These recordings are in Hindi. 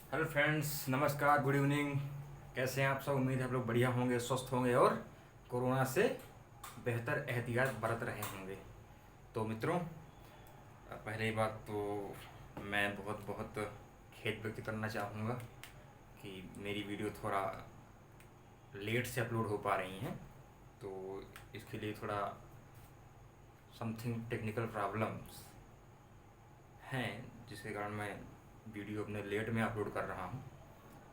हेलो फ्रेंड्स, नमस्कार, गुड इवनिंग। कैसे हैं आप सब? उम्मीद है आप लोग बढ़िया होंगे, स्वस्थ होंगे और कोरोना से बेहतर एहतियात बरत रहे होंगे। तो मित्रों, पहली बात तो मैं बहुत बहुत खेद व्यक्त करना चाहूँगा कि मेरी वीडियो थोड़ा लेट से अपलोड हो पा रही हैं। तो इसके लिए थोड़ा समथिंग टेक्निकल प्रॉब्लम्स हैं, जिसके कारण मैं वीडियो अपने लेट में अपलोड कर रहा हूँ।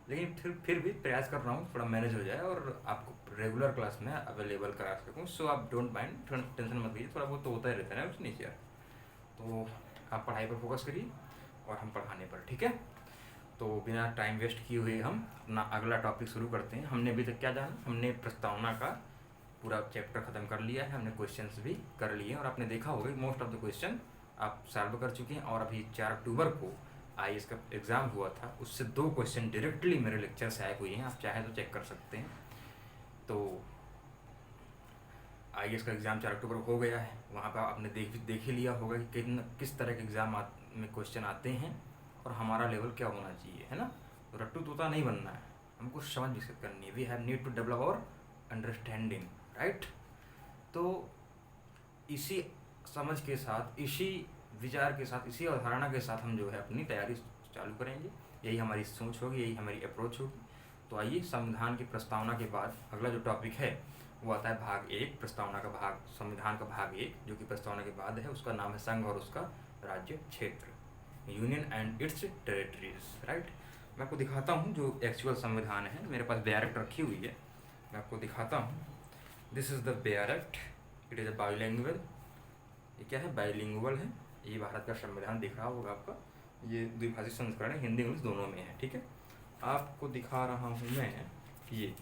लेकिन फिर भी प्रयास कर रहा हूँ थोड़ा मैनेज हो जाए और आपको रेगुलर क्लास में अवेलेबल करा सकूँ। सो आप डोंट माइंड, थोड़ा टेंशन मत लीजिए, थोड़ा बहुत तो होता ही रहता है ना, कुछ नहीं यार। तो आप पढ़ाई पर फोकस करिए और हम पढ़ाने पर, ठीक है? तो बिना टाइम वेस्ट किए हुए हम अपना अगला टॉपिक शुरू करते हैं। हमने अभी तक क्या जाना? हमने प्रस्तावना का पूरा चैप्टर ख़त्म कर लिया है, हमने क्वेश्चंस भी कर लिए हैं और आपने देखा होगा मोस्ट ऑफ द क्वेश्चन आप सॉल्व कर चुके हैं। और अभी 4 अक्टूबर को आईएएस का एग्ज़ाम हुआ था, उससे 2 क्वेश्चन डायरेक्टली मेरे लेक्चर से आए हुए हैं, आप चाहें तो चेक कर सकते हैं। तो आईएएस का एग्ज़ाम 4 अक्टूबर को हो गया है, वहाँ पर आपने देख ही लिया होगा कि किस तरह के एग्ज़ाम में क्वेश्चन आते हैं और हमारा लेवल क्या होना चाहिए, है ना? तो रट्टू तोता नहीं बनना है, हमको समझ विकसित करनी है। We have need to develop और अंडरस्टैंडिंग, राइट? तो इसी समझ के साथ, इसी विचार के साथ, इसी अवधारणा के साथ हम जो है अपनी तैयारी चालू करेंगे। यही हमारी सोच होगी, यही हमारी अप्रोच होगी। तो आइए, संविधान की प्रस्तावना के बाद अगला जो टॉपिक है वो आता है भाग 1, प्रस्तावना का भाग, संविधान का भाग 1, जो कि प्रस्तावना के बाद है। उसका नाम है संघ और उसका राज्य क्षेत्र, union and it's territories, right? मैं आपको दिखाता हूँ जो एक्चुअल संविधान है, मेरे पास बैरक्ट रखी हुई है, मैं आपको दिखाता हूँ। दिस इज़ द बैरक्ट, इट इज़ अ बाइलिंगुअल। ये क्या है? बाइलिंगुअल है। ये भारत का संविधान दिख रहा होगा आपका, ये द्विभाषी संस्करण है, हिंदी इंग्लिश दोनों में है, ठीक है? आपको दिखा रहा हूँ मैं, ये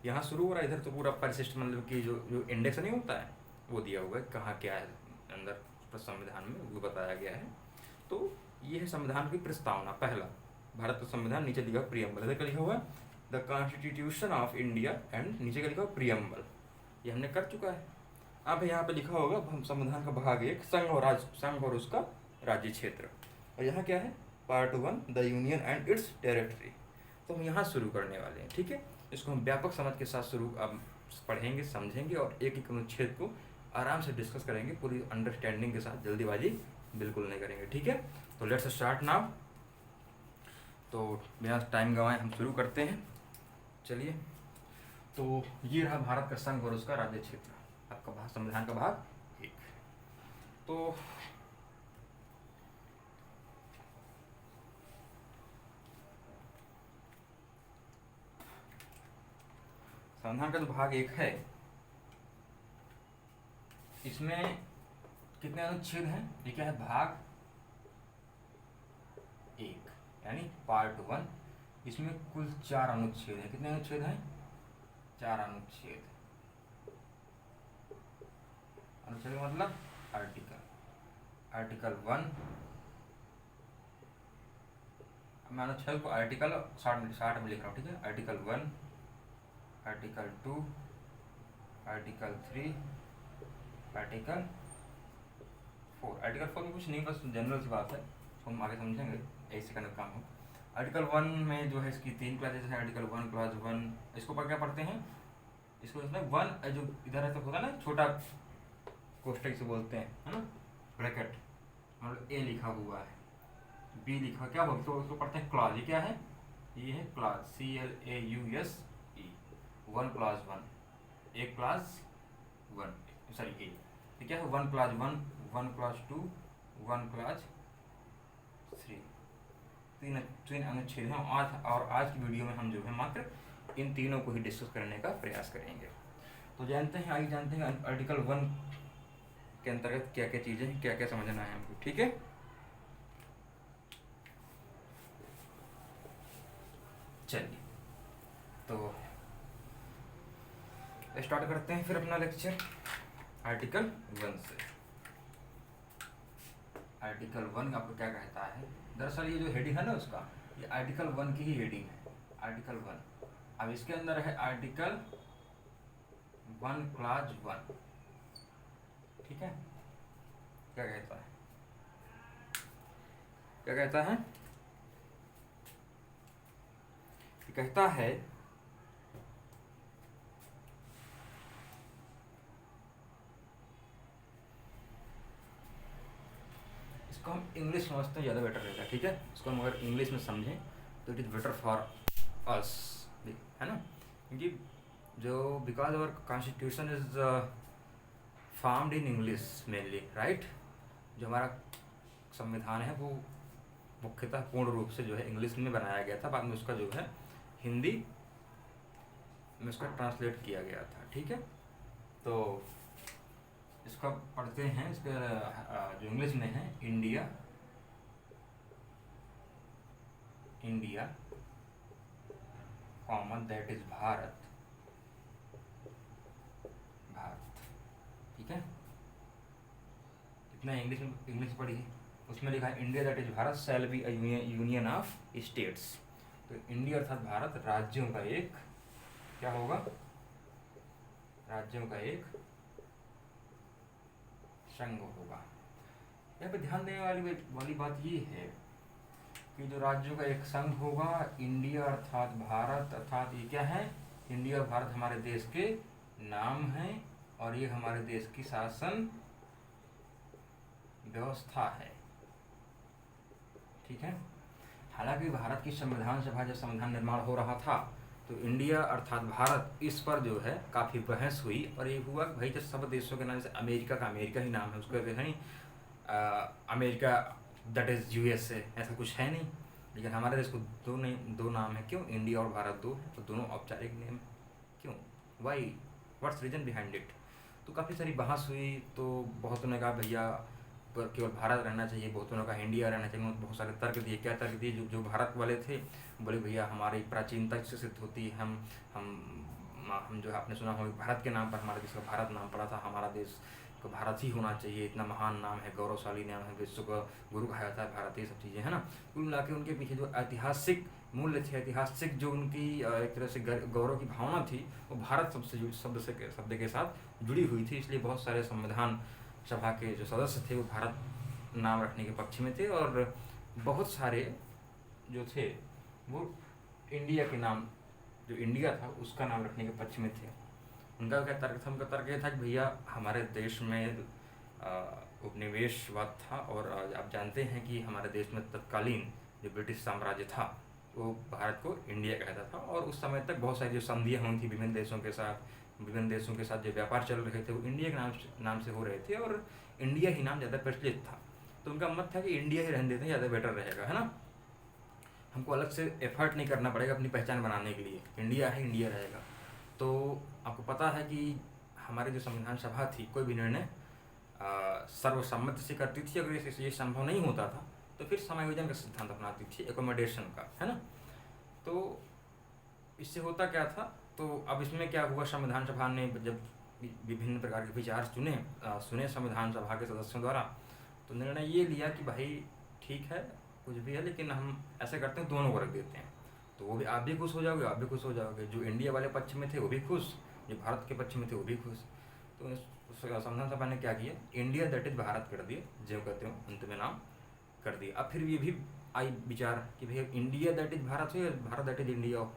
यहाँ शुरू हो रहा है, इधर तो पूरा परिशिष्ट, मतलब कि जो जो इंडेक्स नहीं होता है वो दिया हुआ है, कहाँ क्या है अंदर संविधान में वो बताया गया है। तो ये है संविधान की प्रस्तावना, पहला भारत का संविधान, नीचे लिखा प्रियम्बल, इधर क्या लिखा हुआ है? The constitution of India, and नीचे क्या लिखा हुआ? प्रियम्बल। ये हमने कर चुका है। अब यहाँ पे लिखा होगा संविधान का भाग 1, संघ और उसका राज्य क्षेत्र। और यहाँ क्या है? Part 1, the union and it's territory. तो हम यहाँ शुरू करने वाले हैं, ठीक है? इसको हम व्यापक समझ के साथ शुरू अब पढ़ेंगे, समझेंगे और एक एक अनुच्छेद को आराम से डिस्कस करेंगे, पूरी अंडरस्टैंडिंग के साथ, जल्दीबाजी बिल्कुल नहीं करेंगे, ठीक है? तो लेट्स स्टार्ट नाउ। तो बिना टाइम गंवाए हम शुरू करते हैं, चलिए। तो ये रहा भारत का संघ और उसका राज्य क्षेत्र, आपका संविधान का भाग 1। तो संविधान का जो भाग 1 है, इसमें कितने अनुच्छेद हैं? ये क्या है? भाग 1 यानी पार्ट 1। इसमें कुल 4 अनुच्छेद हैं। कितने अनुच्छेद हैं? 4 अनुच्छेद। अनुच्छेद का मतलब आर्टिकल। आर्टिकल 1, मैं अनुच्छेद को आर्टिकल 60 में लिख रहा हूँ, ठीक है? Article 1, article 2, article 3, article 4। Article 4 में कुछ नहीं, बस जनरल सी बात है, तो हम आगे समझेंगे, ऐसे करने का काम हो। आर्टिकल 1 में जो है इसकी 3 क्लासेज है। आर्टिकल 1 क्लास 1, इसको पर क्या पढ़ते हैं? इसको इसमें 1 जो इधर है तो होता है ना, छोटा कोष्टक से बोलते हैं, है ना, ब्रैकेट, मतलब ए लिखा हुआ है, बी लिखा, क्या बोलते हैं उसको? पढ़ते हैं क्लास। ये क्या है? ये है क्लास, CLAUSE, 1 क्लास 1, एक क्लास 1, सॉरी ए। ये क्या है? 1 क्लास 1, 1 क्लास 2, 1 क्लास 3। तीन अनुच्छेद हैं। आज की वीडियो में हम जो है मात्र इन तीनों को ही डिस्कस करने का प्रयास करेंगे। तो जानते हैं, आइए जानते हैं आर्टिकल 1 के अंतर्गत क्या क्या चीज़ें हैं, क्या क्या समझना है हमको, ठीक है? चलिए, तो स्टार्ट करते हैं फिर अपना लेक्चर आर्टिकल 1 से। आर्टिकल 1 आपको क्या कहता है? दरअसल ये जो हेडिंग है ना उसका, ये आर्टिकल 1 की ही हेडिंग है, आर्टिकल 1। अब इसके अंदर है आर्टिकल 1 क्लास 1, ठीक है? क्या कहता है? क्या कहता है? कहता है इसको हम इंग्लिश समझते हैं ज़्यादा बेटर रहेगा, ठीक है। इसको हम अगर इंग्लिश में समझें तो it is better for us, है ना। क्योंकि जो because our constitution is formed in English mainly, right. जो हमारा संविधान है वो मुख्यतः पूर्ण रूप से जो है इंग्लिश में बनाया गया था, बाद में उसका जो है हिंदी में उसका ट्रांसलेट किया गया था, ठीक है। तो इसका पढ़ते हैं, इसका जो इंग्लिश में है, India common that is Bharat, ठीक है। इतना इंग्लिश पढ़ी है, उसमें लिखा है India that is Bharat shall be a union of states. तो इंडिया अर्थात भारत राज्यों का एक क्या होगा, राज्यों का एक संघ होगा। यहाँ पे ध्यान देने वाली बात ये है कि जो राज्यों का एक संघ होगा, इंडिया अर्थात भारत, अर्थात ये क्या है, इंडिया और भारत हमारे देश के नाम हैं और ये हमारे देश की शासन व्यवस्था है, ठीक है। हालांकि भारत की संविधान सभा जब संविधान निर्माण हो रहा था तो इंडिया अर्थात भारत इस पर जो है काफ़ी बहस हुई और ये हुआ कि भाई जब सब देशों के नाम, जैसे अमेरिका का अमेरिका ही नाम है, उसका नहीं अमेरिका दैट इज़ यूएसए, ऐसा कुछ है नहीं। लेकिन हमारे देश को दो नाम है, क्यों, इंडिया और भारत दो है, तो दोनों औपचारिक नेम, क्यों, why, what's reason behind it. तो काफ़ी सारी बहस हुई, तो बहुतों ने कहा भैया केवल भारत रहना चाहिए, बहुतों ने कहा इंडिया रहना चाहिए। बहुत सारे तर्क दिए, क्या तर्क दिए, जो भारत वाले थे बोले भैया हमारी प्राचीनता से सिद्ध होती है, हम जो आपने सुना होगा भारत के नाम पर हमारे देश का भारत नाम पड़ा था, हमारा देश को भारत ही होना चाहिए, इतना महान नाम है, गौरवशाली नाम है, विश्व का गुरु कहा जाता है भारत, ये सब चीज़ें है ना। कुल मिला के उनके पीछे जो ऐतिहासिक मूल्य थे, ऐतिहासिक जो उनकी एक तरह से गौरव की भावना थी, वो भारत शब्द के साथ जुड़ी हुई थी। इसलिए बहुत सारे संविधान सभा के जो सदस्य थे वो भारत नाम रखने के पक्ष में थे और बहुत सारे जो थे वो इंडिया के नाम, जो इंडिया था उसका नाम रखने के पक्ष में थे। उनका क्या तर्क था, उनका तर्क ये था कि भैया हमारे देश में उपनिवेशवाद था और आप जानते हैं कि हमारे देश में तत्कालीन जो ब्रिटिश साम्राज्य था वो भारत को इंडिया कहता था और उस समय तक बहुत सारी जो संधियाँ हुई थी विभिन्न देशों के साथ जो व्यापार चल रहे थे वो इंडिया के नाम से हो रहे थे और इंडिया ही नाम ज़्यादा प्रचलित था। तो उनका मत था कि इंडिया ही रहने देते हैं, ज़्यादा बेटर रहेगा, है ना। हमको अलग से एफर्ट नहीं करना पड़ेगा अपनी पहचान बनाने के लिए, इंडिया है, इंडिया रहेगा। तो आपको पता है कि हमारी जो संविधान सभा थी कोई भी निर्णय सर्वसम्मति से करती थी। अगर ये संभव नहीं होता था तो फिर समायोजन का सिद्धांत अपनाती थी, एकोमोडेशन का, है ना। तो इससे होता क्या था, तो अब इसमें क्या हुआ, संविधान सभा ने जब विभिन्न प्रकार के विचार सुने संविधान सभा के सदस्यों द्वारा, तो निर्णय ये लिया कि भाई ठीक है कुछ भी है लेकिन हम ऐसे करते हैं दोनों को रख देते हैं, तो वो भी, आप भी खुश हो जाओगे, आप भी खुश हो जाओगे, जो इंडिया वाले पक्ष में थे वो भी खुश, जो भारत के पक्ष में थे वो भी खुश। तो संविधान सभा ने क्या किया, इंडिया दैट इज भारत कर दिए, जो कहते हो अंत में नाम कर दिया। अब फिर ये भी आई विचार कि भैया इंडिया दैट इज भारत हो या भारत दैट इज इंडिया हो,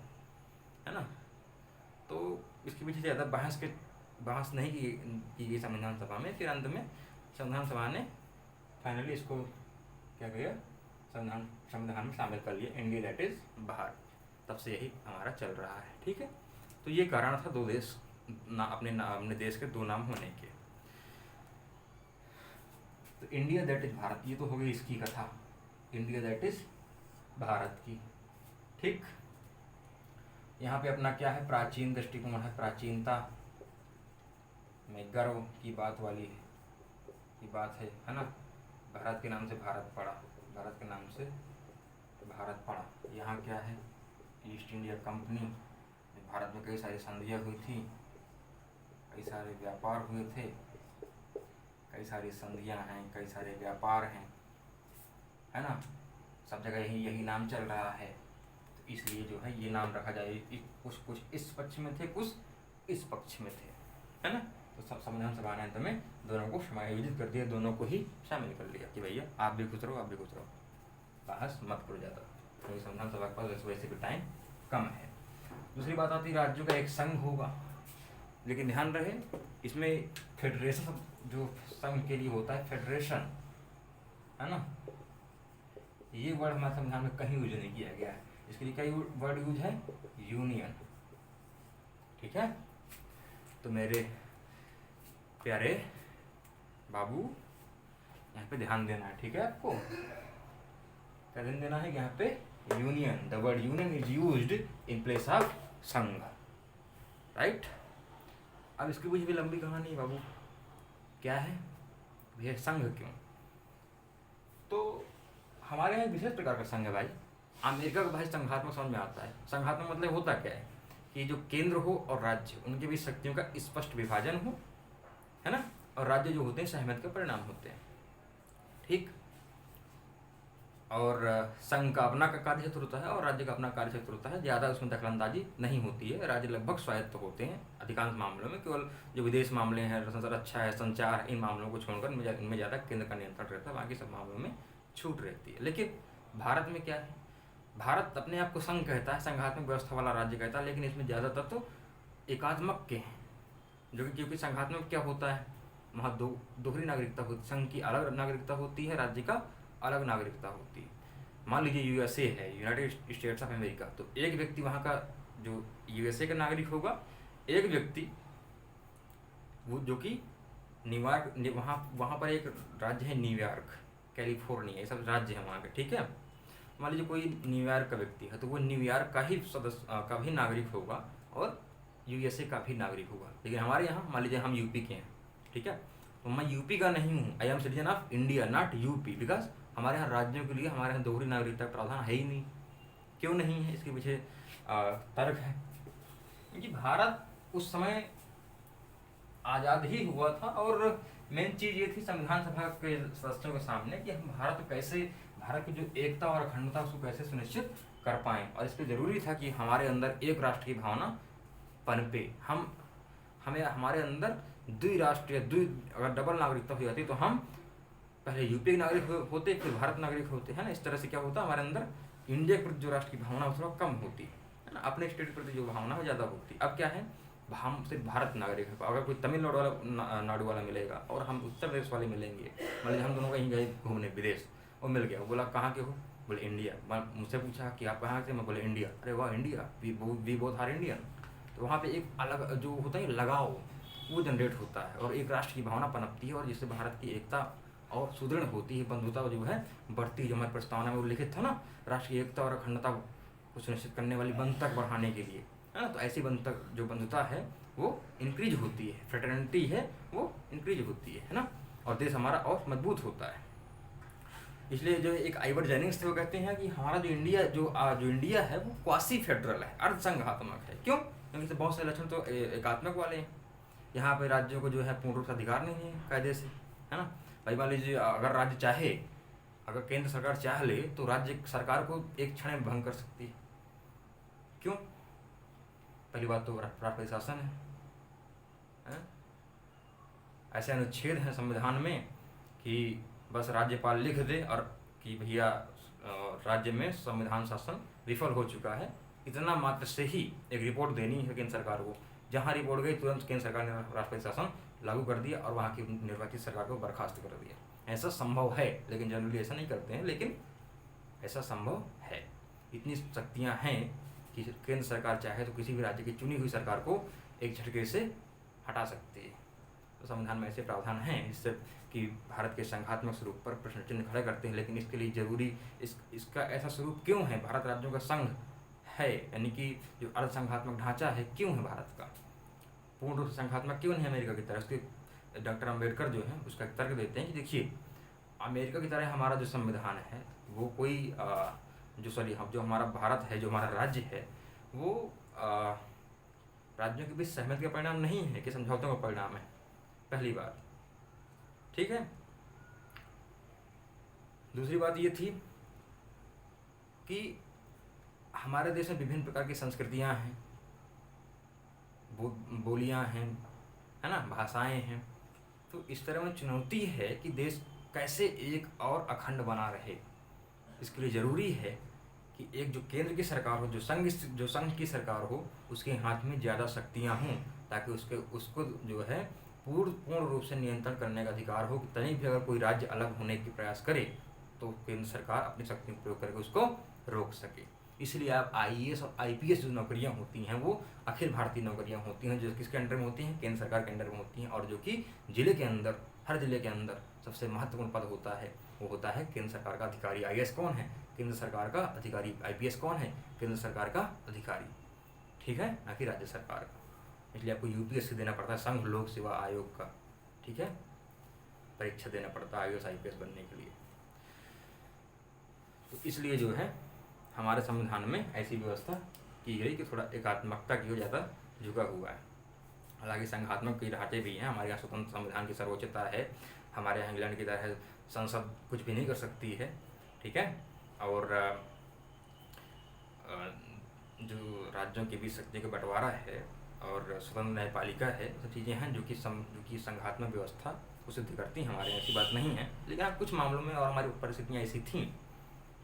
है ना। तो इसके पीछे ज़्यादा बहस नहीं की गई संविधान सभा में। फिर अंत में संविधान सभा ने फाइनली इसको क्या किया, संविधान में शामिल कर लिया, इंडिया दैट इज भारत। तब से यही हमारा चल रहा है, ठीक है। तो ये कारण था दो देश अपने देश के दो नाम होने के। तो इंडिया दैट इज भारत, ये तो हो गई इसकी कथा, इंडिया दैट इज भारत की, ठीक। यहाँ पे अपना क्या है, प्राचीन दृष्टिकोण है, प्राचीनता में गर्व की बात है ना। भारत के नाम से भारत पड़ा, भारत के नाम से भारत पड़ा। यहाँ क्या है, ईस्ट इंडिया कंपनी, भारत में कई सारी संधियाँ हुई थी, कई सारे व्यापार हुए थे, कई सारी संधियाँ हैं, कई सारे व्यापार हैं, है ना। सब जगह यही नाम चल रहा है, तो इसलिए जो है ये नाम रखा जाए। कुछ इस पक्ष में थे, कुछ इस पक्ष में थे, है ना। तो सब संविधान सभा ने अंत में दोनों को समायोजित कर दिया, दोनों को ही शामिल कर लिया कि भैया आप भी खुश रहो, आप भी खुश रहो, बहस मत करो ज़्यादा, क्योंकि संविधान सभा के पास वैसे भी टाइम कम है। दूसरी बात आती है राज्यों का एक संघ होगा, लेकिन ध्यान रहे इसमें फेडरेशन जो संघ के लिए होता है फेडरेशन, है ना, ये वर्ड हमारे संविधान में कहीं यूज नहीं किया गया है। इसके लिए कई वर्ड यूज है, यूनियन। ठीक है, तो मेरे प्यारे बाबू यहाँ पे ध्यान देना है, ठीक है, आपको क्या ध्यान देना है यहाँ पे, union, the word union is used in place of संघ, राइट। अब इसकी कुछ भी लंबी कहानी है बाबू, क्या है भैया संघ क्यों, तो हमारे यहाँ एक विशेष प्रकार का संघ है भाई। अमेरिका का भाई संघात्मक समझ में आता है। संघात्मक मतलब होता क्या है कि जो केंद्र हो और राज्य, उनके बीच शक्तियों का स्पष्ट विभाजन हो, है ना, और राज्य जो होते हैं सहमति के परिणाम होते हैं, ठीक। और संघ का अपना का कार्य क्षेत्र होता है और राज्य का अपना कार्य क्षेत्र होता है। ज़्यादा उसमें दखलंदाजी नहीं होती है। राज्य लगभग स्वायत्त होते हैं अधिकांश मामलों में, केवल जो विदेश मामले हैं, रक्षा है, संचार, इन मामलों को छोड़कर इनमें ज़्यादा केंद्र का नियंत्रण रहता है, बाकी सब मामलों में छूट रहती है। लेकिन भारत में क्या है, भारत अपने आप को संघ कहता है, संघात्मक व्यवस्था वाला राज्य कहता है, लेकिन इसमें ज़्यादातर तो एकात्मक के हैं, जो कि क्योंकि संघात्मक क्या होता है, वहाँ दोहरी नागरिकता होती, संघ की अलग नागरिकता होती है, राज्य का अलग नागरिकता होती है। मान लीजिए यूएसए है, यूनाइटेड स्टेट्स ऑफ अमेरिका, तो एक व्यक्ति वहाँ का जो यूएसए का नागरिक होगा, एक व्यक्ति वो जो कि न्यूयॉर्क, वहाँ पर एक राज्य है न्यूयॉर्क, कैलिफोर्निया, ये सब राज्य है वहाँ के, ठीक है। मान लीजिए कोई न्यूयॉर्क का व्यक्ति है, तो वो न्यूयॉर्क का ही सदस्य का भी नागरिक होगा और यूएसए का भी नागरिक होगा। लेकिन हमारे यहाँ मान लीजिए हम यूपी के हैं, ठीक है, तो मैं यूपी का नहीं हूँ, I am citizen of India not UP, because हमारे यहाँ राज्यों के लिए हमारे यहाँ दोहरी नागरिकता का प्रावधान है ही नहीं। क्यों नहीं है, इसके पीछे तर्क है, क्योंकि भारत उस समय आज़ाद ही हुआ था और मेन चीज़ ये थी संविधान सभा के सदस्यों के सामने कि हम भारत की जो एकता और अखंडता उसको कैसे सुनिश्चित कर पाएँ, और इस पर ज़रूरी था कि हमारे अंदर एक राष्ट्र की भावना पनपे। हमें हमारे अंदर अगर डबल नागरिकता हो जाती तो हम पहले यूपी के नागरिक होते, फिर भारत नागरिक होते, है ना। इस तरह से क्या होता, हमारे अंदर इंडिया के प्रति जो राष्ट्र की भावना है थोड़ा कम होती है ना, अपने स्टेट के प्रति जो भावना है ज़्यादा होती। अब क्या है, हम सिर्फ भारत नागरिक है। अगर कोई तमिलनाडु वाला मिलेगा और हम उत्तर प्रदेश वाले मिलेंगे, मतलब हम दोनों कहीं गए घूमने विदेश, वो मिल गया, वो बोला कहाँ के हो, बोले इंडिया। मुझसे पूछा कि आप कहाँ से, मैं बोले इंडिया। अरे वाह India, we both are Indian. तो वहाँ पे एक अलग जो होता है लगाव, वो जनरेट होता है और एक राष्ट्र की भावना पनपती है, और जिससे भारत की एकता और सुदृढ़ होती है, बंधुता जो है बढ़ती है। जो हमारे प्रस्तावना में उल्लिखित था ना, राष्ट्र की एकता और अखंडता को सुनिश्चित करने वाली बंधक बढ़ाने के लिए, है ना। तो ऐसी बंधक जो बंधुता है वो इंक्रीज होती है, फ्रेटर्निटी है वो इंक्रीज होती है ना, और देश हमारा और मजबूत होता है। इसलिए जो एक आइवर जेनिंग्स थे वो कहते हैं कि हमारा जो इंडिया है वो क्वासी फेडरल है, अर्धसंघात्मक है। क्यों, क्योंकि बहुत से लक्षण तो एकात्मक वाले हैं। यहाँ पे राज्यों को जो है पूर्ण रूप से अधिकार नहीं है कायदे से, है ना। भाई मान लीजिए अगर राज्य चाहे, अगर केंद्र सरकार चाह ले तो राज्य सरकार को एक क्षण में भंग कर सकती है। क्यों, पहली बात तो राष्ट्रपति शासन है? ऐसे अनुच्छेद हैं संविधान में कि बस राज्यपाल लिख दे और कि भैया राज्य में संविधान शासन विफल हो चुका है, इतना मात्र से ही एक रिपोर्ट देनी है केंद्र सरकार को। जहाँ रिपोर्ट गई तुरंत केंद्र सरकार ने राष्ट्रपति शासन लागू कर दिया और वहाँ की निर्वाचित सरकार को बर्खास्त कर दिया। ऐसा संभव है, लेकिन जनरली ऐसा नहीं करते हैं, लेकिन ऐसा संभव है। इतनी शक्तियाँ हैं कि केंद्र सरकार चाहे तो किसी भी राज्य की चुनी हुई सरकार को एक झटके से हटा सकती है। तो संविधान में ऐसे प्रावधान हैं जिससे कि भारत के संघात्मक स्वरूप पर प्रश्न चिन्ह खड़े करते हैं। लेकिन इसके लिए जरूरी इसका ऐसा स्वरूप क्यों है, भारत राज्यों का संघ है, यानी कि जो अर्धसंघात्मक ढांचा है क्यों है भारत का, पूर्ण रूप से संघात्मक क्यों नहीं हमेरिका की तरह। उसके डॉक्टर अम्बेडकर जो है उसका तर्क देते हैं कि देखिए अमेरिका की तरह हमारा जो संविधान है वो कोई जो हमारा भारत है, जो हमारा राज्य है, वो राज्यों के बीच सहमति का परिणाम नहीं है कि समझौतों का परिणाम है, पहली बात, ठीक है। दूसरी बात ये थी कि हमारे देश में विभिन्न प्रकार की संस्कृतियां हैं, बोलियां हैं, है ना, भाषाएं हैं। तो इस तरह में चुनौती है कि देश कैसे एक और अखंड बना रहे। इसके लिए ज़रूरी है कि एक जो केंद्र की सरकार हो, जो संघ की सरकार हो, उसके हाथ में ज़्यादा शक्तियाँ हों, ताकि उसको जो है पूर्ण रूप से नियंत्रण करने का अधिकार हो, कि कहीं भी अगर कोई राज्य अलग होने की प्रयास करे तो केंद्र सरकार अपनी शक्ति का प्रयोग करके उसको रोक सके। इसलिए आप आईएएस और आईपीएस जो नौकरियां होती हैं वो अखिल भारतीय नौकरियां होती हैं, जो किसके अंडर में होती हैं, केंद्र सरकार के अंडर में होती हैं, और जो कि जिले के अंदर, हर जिले के अंदर सबसे महत्वपूर्ण पद होता है वो होता है केंद्र सरकार का अधिकारी। आईएएस कौन है? केंद्र सरकार का अधिकारी। आईपीएस कौन है? केंद्र सरकार का अधिकारी, ठीक है, ना कि राज्य सरकार का। इसलिए आपको यूपीएससी देना पड़ता है, संघ लोक सेवा आयोग का, ठीक है, परीक्षा देना पड़ता है आईएएस आईपीएस बनने के लिए। तो इसलिए जो है हमारे संविधान में ऐसी व्यवस्था की गई कि थोड़ा एकात्मकता की ओर ज़्यादा झुका हुआ है। हालांकि संघात्मक कई ढांचे भी हैं, हमारे यहाँ स्वतंत्र संविधान की सर्वोच्चता है, हमारे यहाँ इंग्लैंड की तरह संसद कुछ भी नहीं कर सकती है, ठीक है, और जो राज्यों के बीच शक्तियों का बंटवारा है और स्वतंत्र न्यायपालिका है, सब चीज़ें हैं जो कि संघात्मक व्यवस्था को सिद्ध करती हैं। हमारे यहाँ ऐसी बात नहीं है, लेकिन हाँ कुछ मामलों में और हमारी परिस्थितियाँ ऐसी थीं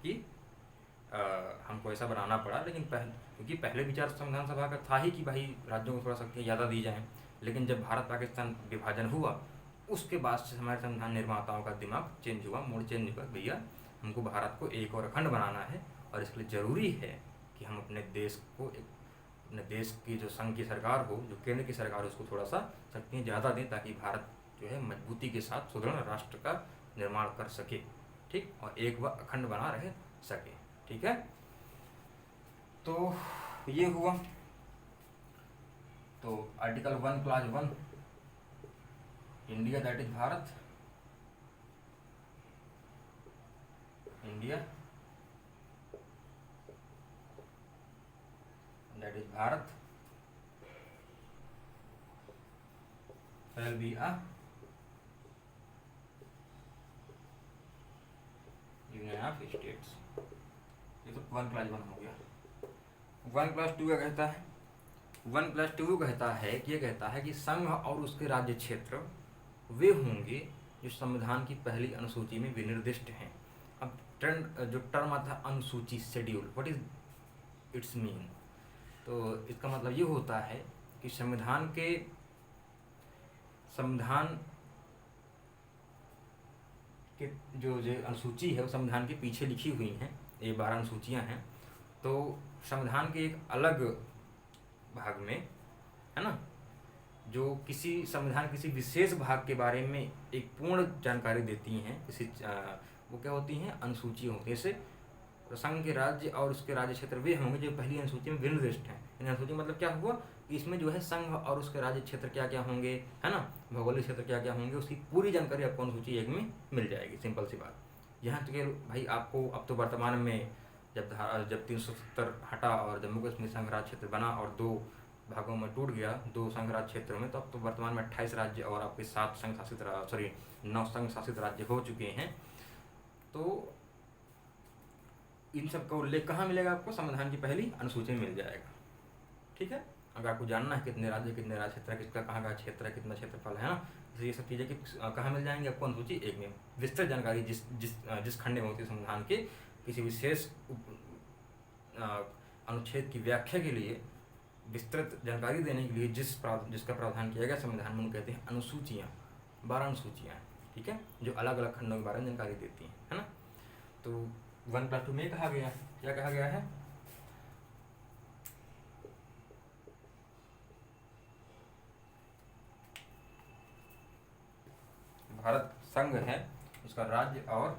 कि हमको ऐसा बनाना पड़ा। लेकिन क्योंकि पहले विचार संविधान सभा का था ही कि भाई राज्यों को थोड़ा शक्तियाँ ज़्यादा दी जाएँ, लेकिन जब भारत पाकिस्तान विभाजन हुआ उसके बाद से हमारे संविधान निर्माताओं का दिमाग चेंज हुआ, मूड चेंज हुआ। भैया हमको भारत को एक और अखंड बनाना है, और इसके लिए ज़रूरी है कि हम अपने देश की जो संघ की सरकार हो, जो केंद्र की सरकार हो, उसको थोड़ा सा शक्तियाँ ज़्यादा दें, ताकि भारत जो है मजबूती के साथ सुदृढ़ राष्ट्र का निर्माण कर सके, ठीक, और एक व अखंड बना रह सके, ठीक है। तो ये हुआ। तो article 1 class 1, India that is Bharat, India that is Bharat shall be a union of states. ये तो 1 क्लास 1 हो गया। 1 क्लास 2 क्या कहता है? 1 क्लास 2 कहता है कि ये कहता है कि संघ और उसके राज्य क्षेत्र वे होंगे जो संविधान की पहली अनुसूची में विनिर्दिष्ट हैं। अब जो टर्म आता है अनुसूची, schedule, what is it's mean? तो इसका मतलब ये होता है कि संविधान के जो अनुसूची है वो संविधान के पीछे लिखी हुई हैं, ये 12 अनुसूचियाँ हैं। तो संविधान के एक अलग भाग में, है ना, जो किसी विशेष भाग के बारे में एक पूर्ण जानकारी देती हैं, वो क्या होती हैं? अनुसूचियाँ होती हैं। जैसे संघ के राज्य और उसके राज्य क्षेत्र वे होंगे जो पहली अनुसूची में विनिर्दिष्ट हैं। इन अनुसूची मतलब क्या हुआ कि इसमें जो है संघ और उसके राज्य क्षेत्र क्या क्या होंगे, है ना, भौगोलिक क्षेत्र क्या क्या होंगे, उसकी पूरी जानकारी आपको अनुसूची 1 में मिल जाएगी। सिंपल सी बात। यहाँ तक भाई आपको अब तो वर्तमान में जब 370 हटा और जम्मू कश्मीर संघ राज्य क्षेत्र बना और 2 भागों में टूट गया, 2 संघ राज्य क्षेत्रों में, तो अब तो वर्तमान में 28 राज्य और आपके 9 संघ शासित राज्य हो चुके हैं। तो इन सब का उल्लेख कहाँ मिलेगा आपको? संविधान की पहली अनुसूची में मिल जाएगा, ठीक है। अगर आपको जानना है कितने राज्य क्षेत्र, किसका कहाँ का क्षेत्र है, कितना क्षेत्रफल है ना, तो ये सब चीज़ें कहाँ मिल जाएंगी आपको? अनुसूची 1 में। विस्तृत जानकारी जिस खंड में होती है संविधान के किसी विशेष अनुच्छेद की व्याख्या के लिए, विस्तृत जानकारी देने के लिए जिसका प्रावधान किया गया संविधान में, उनको कहते हैं अनुसूचियाँ। 12 अनुसूचियाँ, ठीक है, जो अलग अलग खंडों के बारे में जानकारी देती हैं, है ना। तो 1 क्लास 2 में कहा गया, क्या कहा गया है? भारत संघ है, उसका राज्य और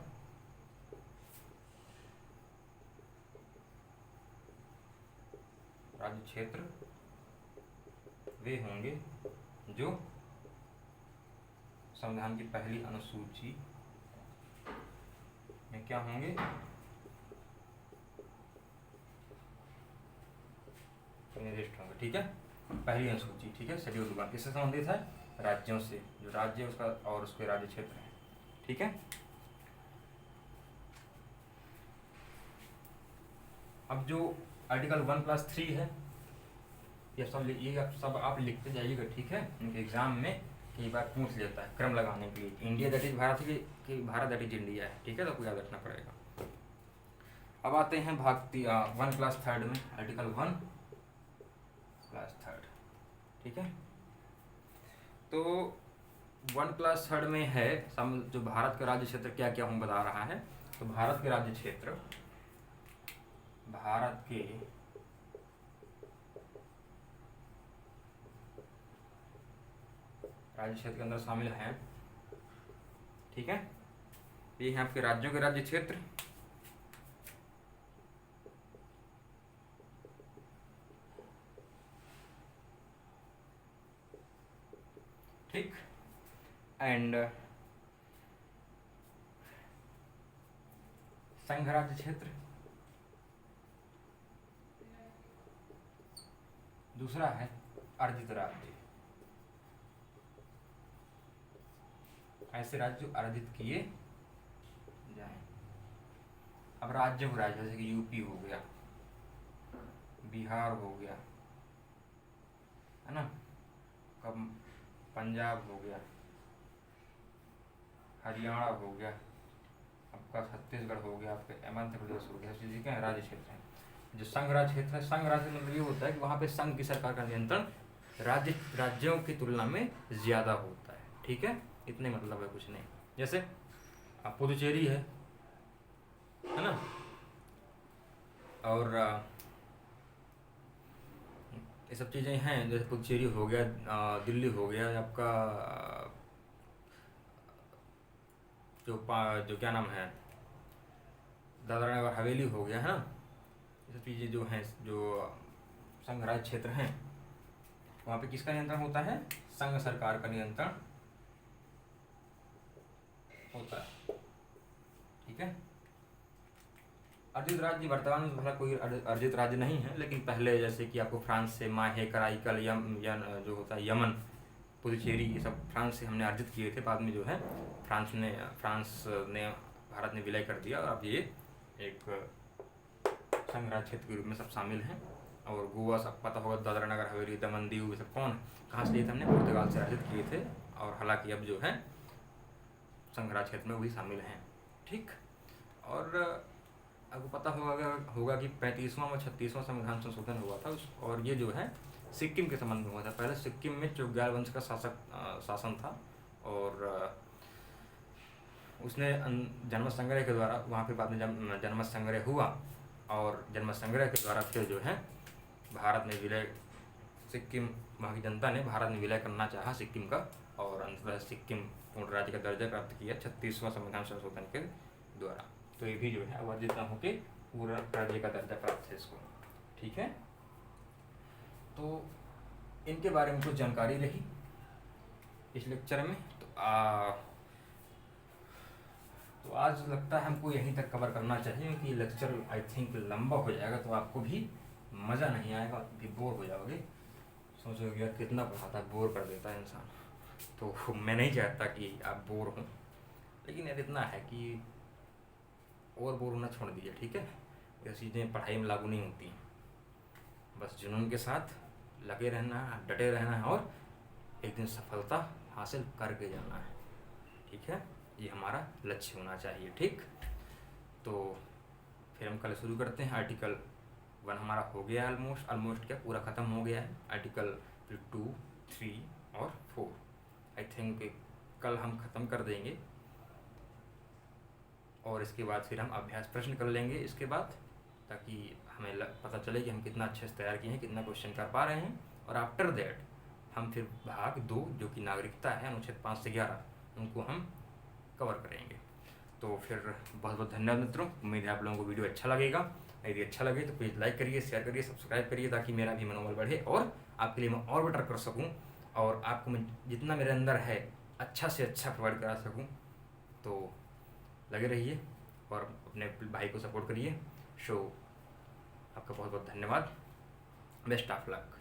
राज्य क्षेत्र वे होंगे जो संविधान की पहली अनुसूची में क्या होंगे? निर्दिष्ट होंगे, ठीक है। पहली अनुसूची, ठीक है, शेड्यूल 1 किससे संबंधित है? राज्यों से, जो राज्य उसका और उसके राज्य क्षेत्र हैं, ठीक है। अब जो आर्टिकल 1 क्लास 3 है, ये सब आप लिखते जाइएगा, ठीक है। इनके एग्जाम में कई बार पूछ लेता है क्रम लगाने के लिए। इंडिया दैट इज भारत कि भारत दैट इज इंडिया है, ठीक है, तो आपको याद रखना पड़ेगा। अब आते हैं वन क्लास थर्ड में, आर्टिकल 1 क्लास थर्ड। ठीक है, तो 1 क्लास थर्ड में है जो भारत का राज्य क्षेत्र क्या क्या हूँ बता रहा है। तो भारत के राज्य क्षेत्र, भारत के राज्य क्षेत्र के अंदर शामिल हैं। ठीक है, ये हैं आपके राज्यों के राज्य क्षेत्र। ठीक, एंड संघ राज्य क्षेत्र, दूसरा है अर्जित राज्य। ऐसे राज्य अर्जित किए जाएं। अब राज्यों के राज्य जैसे कि यूपी हो गया, बिहार हो गया, है ना, कब पंजाब हो गया, हरियाणा हो गया, आपका छत्तीसगढ़ हो गया, आपके मध्य प्रदेश हो गया, चीज़ें क्या है राज्य क्षेत्र है। जो संघ राज्य क्षेत्र है, संघ राज्य मतलब ये होता है कि वहाँ पे संघ की सरकार का नियंत्रण राज्यों की तुलना में ज़्यादा होता है। ठीक है, इतने मतलब है, कुछ नहीं। जैसे पुदुचेरी है ना, और ये सब चीज़ें हैं। जैसे पुदुचेरी हो गया, दिल्ली हो गया, आपका जो क्या नाम है, दादरा नगर हवेली हो गया, है ना। ये सब चीज़ें जो हैं, जो संघ राज्य क्षेत्र हैं, वहाँ पे किसका नियंत्रण होता है? संघ सरकार का नियंत्रण होता है। ठीक है, अर्जित राज्य वर्तमान में भला कोई अर्जित राज्य नहीं है, लेकिन पहले जैसे कि आपको फ्रांस से माहे, कराईकल, जो होता है यमन, पुदुचेरी, ये सब फ्रांस से हमने अर्जित किए थे। बाद में जो है फ्रांस ने भारत ने विलय कर दिया, और अब ये एक संघ राज्य क्षेत्र के रूप में सब शामिल हैं। और गोवा सब पता होगा, दादरा नगर हवेली, दमन दीव, ये सब कहाँ से लिए थे? हमने पुर्तगाल से अर्जित किए थे, और हालांकि अब जो है संघ राज्य क्षेत्र में वही शामिल हैं। ठीक, और आपको पता होगा कि 35वां और 36वां संविधान संशोधन हुआ था, और ये जो है सिक्किम के संबंध में हुआ था। पहले सिक्किम में चोग्याल वंश का शासन था, और उसने जन्म संग्रह के द्वारा वहाँ पे बाद में जन्म संग्रह हुआ, और जन्म संग्रह के द्वारा फिर जो है भारत ने विलय, सिक्किम, वहाँ की जनता ने भारत में विलय करना चाहा सिक्किम का, और अंततः सिक्किम पूर्ण राज्य का दर्जा प्राप्त किया 36वां संविधान संशोधन के द्वारा। तो ये भी जो है अब जितना हो के पूरा राज्य का दर्जा प्राप्त है इसको। ठीक है, तो इनके बारे में कुछ जानकारी रही इस लेक्चर में। तो आज लगता है हमको यहीं तक कवर करना चाहिए, क्योंकि लेक्चर आई थिंक लंबा हो जाएगा, तो आपको भी मज़ा नहीं आएगा, भी बोर हो जाओगे, सोचोगे यार कितना पढ़ाता है, बोर कर देता है इंसान। तो मैं नहीं चाहता कि आप बोर हों, लेकिन यार इतना है कि और बोर होना छोड़ दीजिए। ठीक है, ये चीज़ें पढ़ाई में लागू नहीं होती, बस जुनून के साथ लगे रहना है, डटे रहना है, और एक दिन सफलता हासिल करके जाना है। ठीक है, ये हमारा लक्ष्य होना चाहिए। ठीक, तो फिर हम कल शुरू करते हैं। आर्टिकल 1 हमारा हो गया ऑलमोस्ट क्या पूरा ख़त्म हो गया है। आर्टिकल 2, 3 और 4 आई थिंक कल हम ख़त्म कर देंगे, और इसके बाद फिर हम अभ्यास प्रश्न कर लेंगे इसके बाद, ताकि हमें पता चले कि हम कितना अच्छे से तैयार किए हैं, कितना क्वेश्चन कर पा रहे हैं। और आफ्टर दैट हम फिर भाग 2 जो कि नागरिकता है, अनुच्छेद 5 से 11, उनको हम कवर करेंगे। तो फिर बहुत बहुत धन्यवाद मित्रों, उम्मीद है आप लोगों को वीडियो अच्छा लगेगा। यदि अच्छा लगे तो प्लीज़ लाइक करिए, शेयर करिए, सब्सक्राइब करिए, ताकि मेरा भी मनोबल बढ़े और आपके लिए मैं और बेटर कर सकूँ, और आपको मैं जितना मेरे अंदर है अच्छा से अच्छा प्रोवाइड करा सकूँ। तो लगे रहिए और अपने भाई को सपोर्ट करिए। आपका बहुत बहुत धन्यवाद। Best of luck.